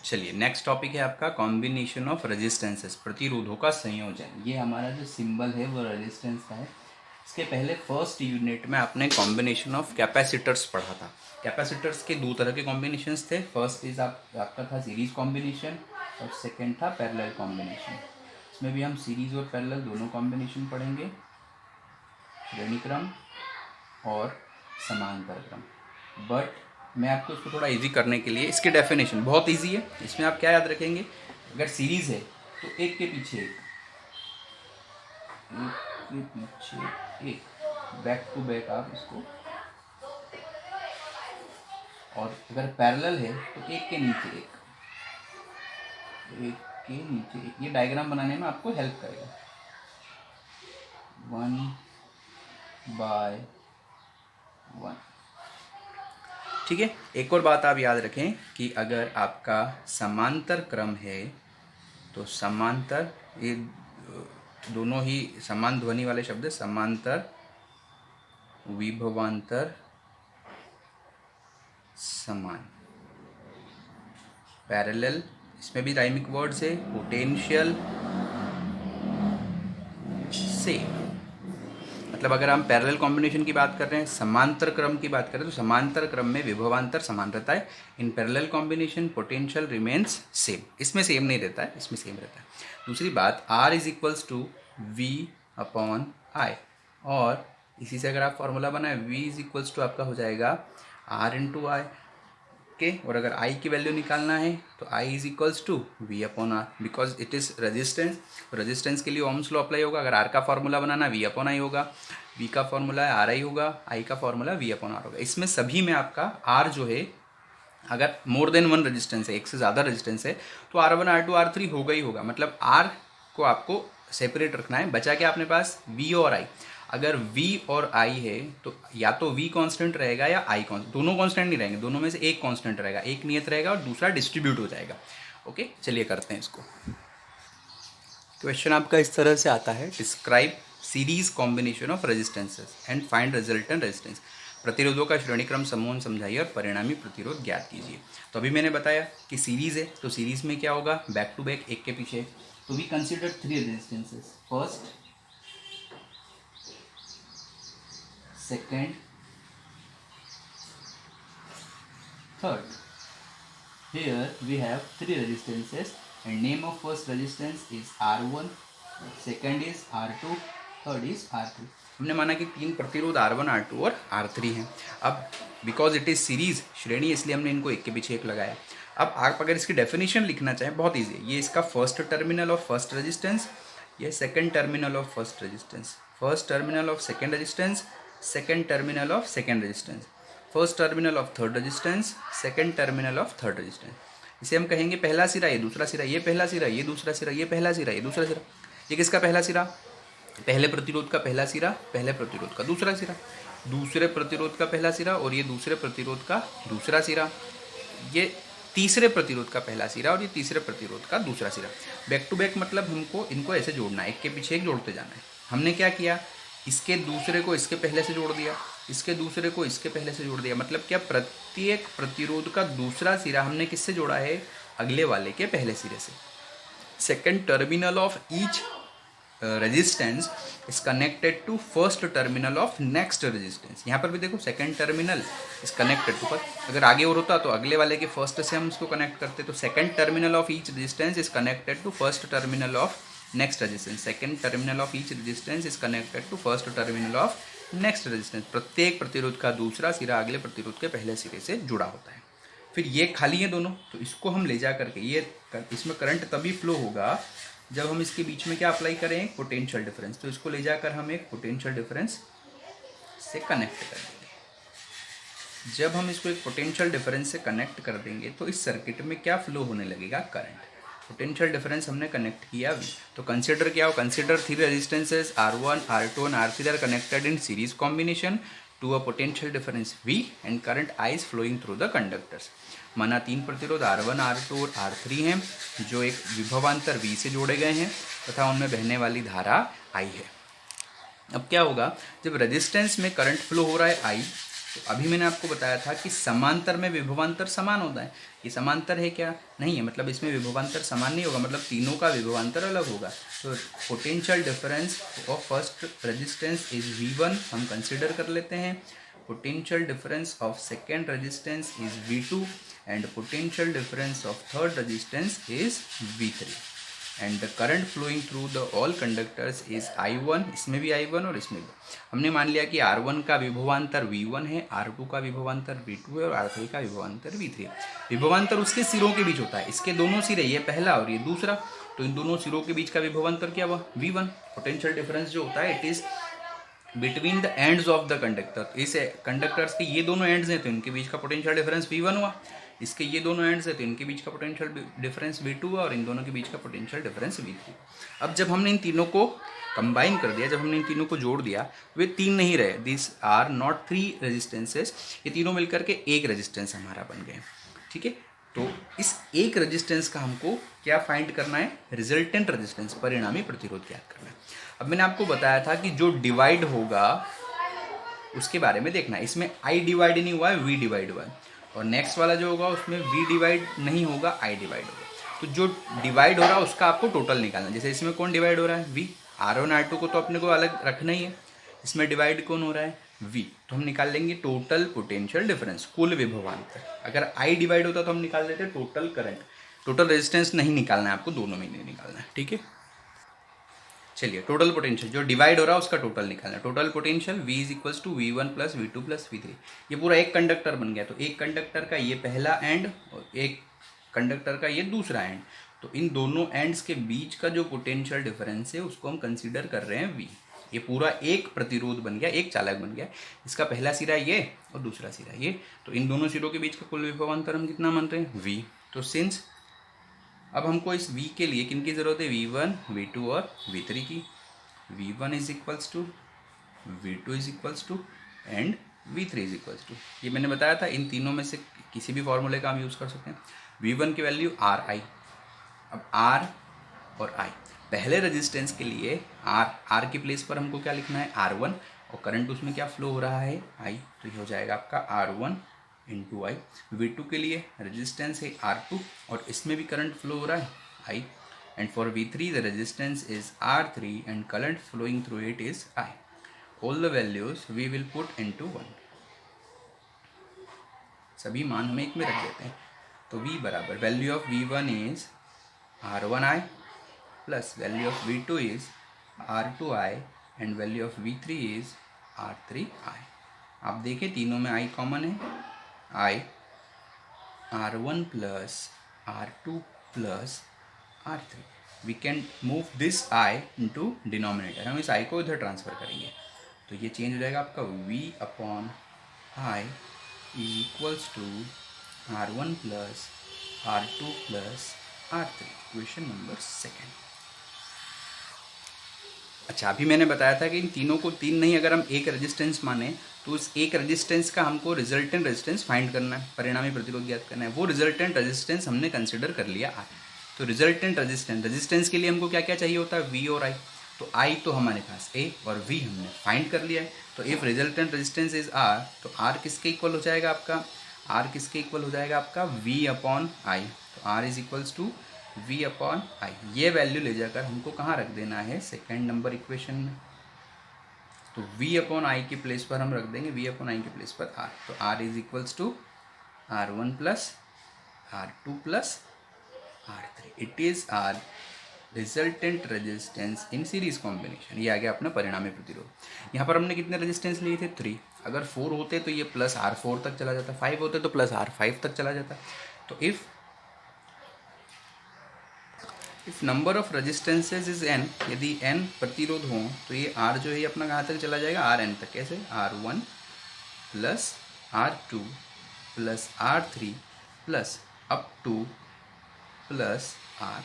चलिए next topic है आपका कॉम्बिनेशन ऑफ रेजिस्टेंसेस, प्रतिरोधों का संयोजन। ये हमारा जो सिंबल है वो रेजिस्टेंस का है। इसके पहले फर्स्ट यूनिट में आपने कॉम्बिनेशन ऑफ कैपेसिटर्स पढ़ा था। कैपेसिटर्स के दो तरह के कॉम्बिनेशंस थे। फर्स्ट इज आपका था सीरीज कॉम्बिनेशन और सेकंड था पैरेलल कॉम्बिनेशन। इसमें भी हम सीरीज और पैरेलल दोनों कॉम्बिनेशन पढ़ेंगे, श्रेणी क्रम और समांतर क्रम। बट मैं आपको इसको थोड़ा इजी करने के लिए इसकी डेफिनेशन बहुत इजी है। इसमें आप क्या याद रखेंगे, अगर सीरीज है तो एक के पीछे एक के पीछे एक, बैक टू बैक आप इसको, और अगर पैरेलल है तो एक के नीचे एक, एक के नीचे एक। ये डायग्राम बनाने में आपको हेल्प करेगा। 1 बाय 1। ठीक है। एक और बात आप याद रखें कि अगर आपका समांतर क्रम है तो समांतर, ये दोनों ही समान ध्वनि वाले शब्द है, समांतर, विभवांतर, समान, पैरेलल, इसमें भी राइमिक वर्ड्स है, पोटेंशियल, सेम। मतलब अगर हम पैरेलल कॉम्बिनेशन की बात कर रहे हैं, समांतर क्रम की बात करें तो समांतर क्रम में विभवांतर समान रहता है। In parallel combination potential remains same. इसमें सेम नहीं रहता है, इसमें सेम रहता है। दूसरी बात, R is equals to V/I, और इसी से अगर आप फॉर्मूला बनाए V इज इक्वल्स टू आपका हो जाएगा R/I के, और अगर I की वैल्यू निकालना है तो I is equals to V/R, because it is resistance. Resistance के लिए ओम्स लॉ अप्लाई होगा। अगर R का फॉर्मूला बनाना V/I होगा, V का फॉर्मूला RI होगा, I का फॉर्मूला V/R होगा। इसमें सभी में आपका R जो है, अगर मोर देन वन रेजिस्टेंस है, एक से ज़्यादा रेजिस्टेंस है, तो R1 R2 R3 होगा ही होगा। मतलब R को आपको सेपरेट रखना है। बचा क्या अपने पास, V और I। अगर V और I है तो या तो V कांस्टेंट रहेगा या I कांस्टेंट, दोनों कांस्टेंट नहीं रहेंगे, दोनों में से एक कांस्टेंट रहेगा, एक नियत रहेगा और दूसरा डिस्ट्रीब्यूट हो जाएगा। ओके, चलिए करते हैं इसको। क्वेश्चन आपका इस तरह से आता है, describe series combination of resistances and find resultant resistance. प्रतिरोधों का श्रेणी क्रम समूह समझाइए और परिणामी प्रतिरोध ज्ञात कीजिए। तो अभी मैंने बताया कि सीरीज है, तो सीरीज में क्या होगा, बैक टू बैक, एक के पीछे। तो we consider 3 resistances, first, second, third. Here we have 3 resistances and name of first resistance is R1, second is R2, third is R3. हमने माना कि 3 प्रतिरोध R1, R2 और R3 हैं। अब बिकॉज इट इज सीरीज श्रेणी, इसलिए हमने इनको एक के पीछे एक लगाया। अब आप अगर इसकी डेफिनेशन लिखना चाहें, बहुत ईजी है। ये इसका first terminal of first resistance, ये second terminal of first resistance, first terminal of second resistance, second terminal of second resistance, first terminal of third resistance, second terminal of third resistance. इसे हम कहेंगे पहला सिरा, ये दूसरा सिरा, ये पहला सिरा, ये दूसरा सिरा, ये पहला सिरा, ये दूसरा सिरा। ये किसका पहला सिरा, पहले प्रतिरोध का पहला सिरा, पहले प्रतिरोध का दूसरा सिरा, दूसरे प्रतिरोध का पहला सिरा, और ये दूसरे प्रतिरोध का दूसरा सिरा, ये तीसरे प्रतिरोध का पहला सिरा, और ये तीसरे प्रतिरोध का दूसरा सिरा। बैक टू बैक मतलब हमको इनको ऐसे जोड़ना है, एक के पीछे एक जोड़ते जाना है। हमने क्या किया, इसके दूसरे को इसके पहले से जोड़ दिया, इसके दूसरे को इसके पहले से जोड़ दिया। मतलब क्या, प्रत्येक प्रतिरोध का दूसरा सिरा हमने किससे जोड़ा है, अगले वाले के पहले सिरे से। Second terminal of each resistance is connected to first terminal of next resistance. यहाँ पर भी देखो, second terminal is connected to first. अगर आगे और होता तो अगले वाले के फर्स्ट से हम इसको कनेक्ट करते। तो second terminal of each resistance is connected to first terminal of next resistance. Second terminal of each resistance is connected to first terminal of next resistance. प्रत्येक प्रतिरोध का दूसरा सिरा अगले प्रतिरोध के पहले सिरे से जुड़ा होता है। फिर ये खाली है दोनों, तो इसको हम ले जा करके, ये इसमें करंट तभी फ्लो होगा जब हम इसके बीच में क्या अप्लाई करें, एक पोटेंशियल डिफरेंस। तो इसको ले जाकर हम एक पोटेंशियल डिफरेंस से कनेक्ट कर देंगे। जब हम इसको एक पोटेंशियल डिफरेंस से कनेक्ट कर देंगे तो इस सर्किट में क्या फ्लो होने लगेगा, करंट। पोटेंशियल डिफरेंस हमने कनेक्ट किया V। तो कंसिडर क्या हो, consider 3 resistances R1, R2 and R3 are connected in series combination to a potential difference V and current I is flowing through the conductors. माना 3 प्रतिरोध R1, R2 और R3 हैं जो एक विभवांतर V से जोड़े गए हैं तथा उनमें बहने वाली धारा I है। अब क्या होगा, जब रेजिस्टेंस में करंट फ्लो हो रहा है I, तो अभी मैंने आपको बताया था कि समांतर में विभवांतर समान होता है। ये समांतर है क्या? नहीं है, मतलब इसमें विभवांतर समान नहीं होगा, मतलब तीनों का विभवांतर अलग होगा। तो potential difference of first resistance is V1 हम कंसिडर कर लेते हैं। Potential difference of second resistance is V2 and potential difference of third resistance is V3 and the current flowing through the all conductors is I1, इसमें भी I1 और इसमें भी। हमने मान लिया कि R1 का विभवांतर V1 है, R2 का विभवांतर V2 है और R3 का विभवांतर V3 है। विभवांतर उसके सिरों के बीच होता है, इसके दोनों सिरे, ये पहला और ये दूसरा, तो इन दोनों सिरों के बीच का विभवांतर क्या हुआ? V1। पोटेंशियल डिफरेंस जो होता है it is between the ends of the conductor. इस कंडक्टर्स के ये दोनों एंड्स हैं तो इनके बीच का पोटेंशियल डिफरेंस V1 हुआ, इसके ये दोनों एंड्स हैं तो इनके बीच का पोटेंशियल डिफरेंस V2 हुआ और इन दोनों के बीच का पोटेंशियल डिफरेंस V3। अब जब हमने इन तीनों को कंबाइन कर दिया, जब हमने इन तीनों को जोड़ दिया, वे तीन नहीं रहे, दिस आर नॉट 3 रेजिस्टेंसेस, ये तीनों मिलकर के एक रेजिस्टेंस हमारा बन गए। ठीक है, तो इस एक रेजिस्टेंस का हमको क्या फाइंड करना है? रिजल्टेंट रेजिस्टेंस, परिणामी प्रतिरोध ज्ञात करना है। अब मैंने आपको बताया था कि जो डिवाइड होगा उसके बारे में देखना है। इसमें I डिवाइड नहीं हुआ है, V डिवाइड हुआ है, और नेक्स्ट वाला जो होगा उसमें V डिवाइड नहीं होगा, I डिवाइड होगा। तो जो डिवाइड हो रहा है उसका आपको टोटल निकालना है। जैसे इसमें कौन डिवाइड हो रहा है? V। R1 R2 को तो अपने को अलग रखना ही है, इसमें डिवाइड कौन हो रहा है? V। तो हम निकाल लेंगे टोटल पोटेंशियल डिफरेंस, कुल विभवांतर। अगर I डिवाइड होता तो हम निकाल देते टोटल करंट। टोटल रेजिस्टेंस नहीं निकालना है आपको, दोनों में नहीं निकालना है। ठीक है, चलिए टोटल पोटेंशियल जो डिवाइड हो रहा है उसका टोटल निकालना है। Total potential V is equals to V1 plus V2 plus V3। ये पूरा एक कंडक्टर बन गया, तो एक कंडक्टर का ये पहला एंड और एक कंडक्टर का ये दूसरा एंड, तो इन दोनों एंड्स के बीच का जो पोटेंशियल डिफरेंस है उसको हम कंसिडर कर रहे हैं V। ये पूरा एक प्रतिरोध बन गया, एक चालक बन गया, इसका पहला सिरा ये और दूसरा सिरा ये, तो इन दोनों सिरों के बीच का कुल विभवांतर हम कितना मान रहे हैं? V। तो सिंस अब हमको इस V के लिए किन की ज़रूरत है? V1, V2 और V3 की। V1 is equals to, V2 is equals to and V3 is equals to. ये मैंने बताया था इन तीनों में से किसी भी फॉर्मूले का हम यूज़ कर सकते हैं। V1 की वैल्यू RI। अब R और I, पहले रेजिस्टेंस के लिए R की प्लेस पर हमको क्या लिखना है? R1, और करंट उसमें क्या फ्लो हो रहा है? I। तो ये हो जाएगा आपका R1 इंटू आई। V2 के लिए रेजिस्टेंस है R2 और इसमें भी करंट फ्लो हो रहा है I, and for V3 the resistance is R3 and current flowing through it is I। All the values we will put into 1, सभी मान हमें एक में रख देते हैं। तो V बराबर value of V1 is R1I plus value of V2 is R2I and value of V3 is R3I। आप देखें तीनों में I कॉमन है, I R1 plus R2 plus R3। We can move this I into denominator, हम इस I को इधर transfer करेंगे तो ये चेंज हो जाएगा आपका V upon I equals to R1 plus R2 plus R3। Question number 2। अच्छा, अभी मैंने बताया था कि इन तीनों को तीन नहीं, अगर हम एक रेजिस्टेंस माने तो उस एक रेजिस्टेंस का हमको रिजल्टेंट रेजिस्टेंस फाइंड करना है, परिणामी प्रतिरोध ज्ञात करना है। वो रिजल्टेंट रेजिस्टेंस हमने कंसिडर कर लिया I। तो रिजल्टेंट रेजिस्टेंस के लिए हमको क्या क्या चाहिए होता है? V और I। तो I तो हमारे पास A और V हमने फाइंड कर लिया है। तो if resultant resistance is R, तो R किसके इक्वल हो जाएगा आपका? R किसके इक्वल हो जाएगा आपका? V upon I। तो R is equals to V upon I। ये वैल्यू ले जाकर हमको कहाँ रख देना है? सेकेंड नंबर इक्वेशन में। तो V अपॉन I की प्लेस पर हम रख देंगे V अपॉन I की प्लेस पर R। तो R is equals to R1 plus R2 plus R3। It is R resultant resistance in series combination. ये आ गया अपना परिणामी प्रतिरोध। यहाँ पर हमने कितने रेजिस्टेंस लिए थे? 3। अगर 4 होते तो ये प्लस R4 तक चला जाता, 5 होते तो प्लस R5 तक चला जाता। तो if number of resistances is n, यदि n प्रतिरोध हो तो ये R जो है अपना कहाँ तक चला जाएगा? Rn तक। कैसे? R1 plus R2 plus R3 plus up two plus Rn।